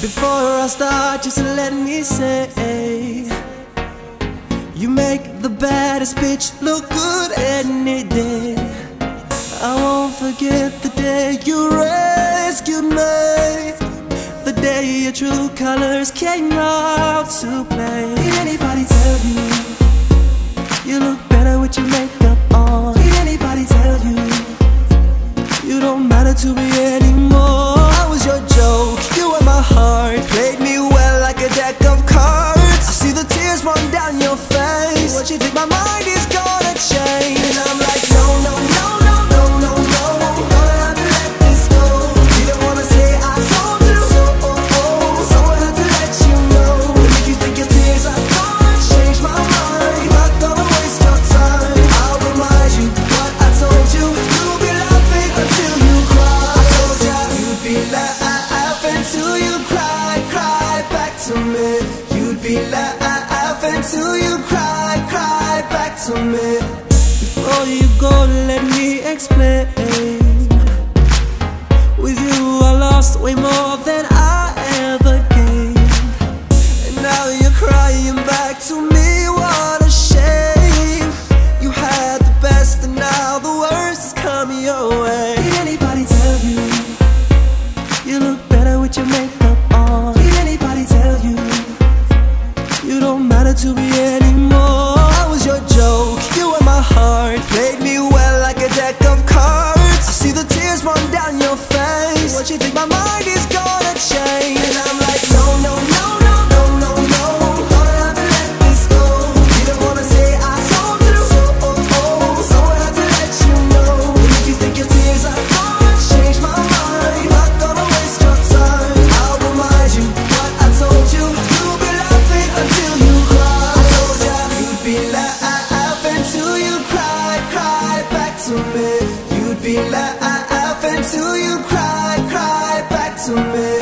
Before I start, just let me say, you make the baddest bitch look good any day. I won't forget the day you rescued me, the day your true colors came out to play. Did anybody tell you you look better with your makeup on? Did anybody tell you you don't matter to me anymore? I was your joke, you were my heart, played me well like a deck of cards. I see the tears run down your face. What you think my mind is gonna change? And I'm like, no, no, no, no, no, no, no, gonna have to let this go. You don't wanna say I told you so, so I have to let you know. And if you think your tears are gonna change my mind, I'm not gonna waste your time. I'll remind you what I told you. You'll be laughing until you cry. I told ya you'd be laughing till you cry, cry back to me. You'd be laughing till you cry, cry back to me. Before you go, let me explain. With you I lost way more than I ever gained, and now you're crying back to me. What a shame. You had the best and now the worst is coming your way. Did anybody tell you you look better with your makeup on? Did anybody tell you you don't matter to me anymore? I was your joke, you were my heart, played me well like a deck of cards. I see the tears run down your face. What you think my mind is gonna change? And I'm like, no, no, no, no, no, no, no, gonna have to let this go. You don't wanna say I told you so, so I have to let you know. And if you think your tears are gonna change my mind, I'm not gonna waste your time. I'll remind you what I told you. You'll be laughing until you cry. I told ya you'd be laughing till you cry, cry back to me. You'd be laughing till you cry, cry back to me.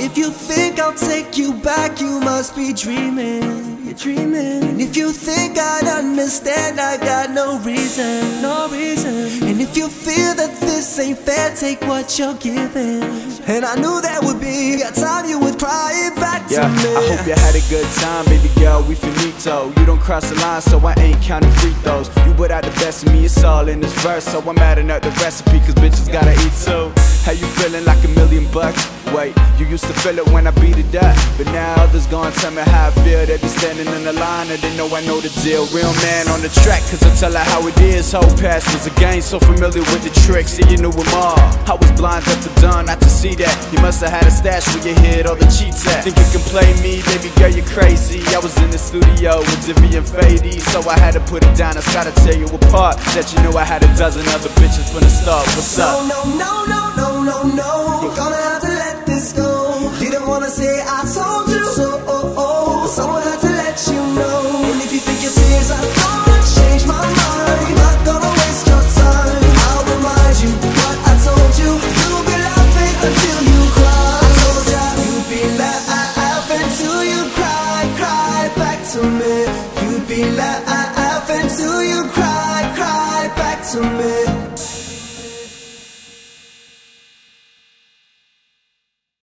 If you think I'll take you back, you must be dreaming. You're dreaming. And if you think I'd understand, I got no reason, no reason. And if you feel that this ain't fair, take what you're giving. And I knew that would be a time you would cry it back to me. I hope you had a good time, baby girl, we finito. You don't cross the line, so I ain't counting free throws. You put out the best of me, it's all in this verse. So I'm adding up the recipe, cause bitches gotta eat too. How you feeling, like $1,000,000? Wait, you used to feel it when I beat it up, but now others gonna tell me how I feel. They be standing in the line and they know I know the deal. Real man on the track, cause I tell her how it is. Whole past was a game, so familiar with the tricks, see you knew them all. I was blind up to done, not to see that. You must have had a stash where you hid all the cheats at. Think you can play me, baby girl, you're crazy. I was in the studio with Jimmy and Fady, so I had to put it down. I gotta tear you apart, that you knew I had a dozen other bitches from the start. What's up? No, no, no, no, no, no, you're gonna have to let this go. Didn't wanna say I told you so, someone had to let you know. And if you think your tears are gonna change my mind, I'm not gonna waste your time. I'll remind you what I told you. You'll be laughing until you cry. I told ya you'd be laughing till you cry, cry back to me. You'd be laughing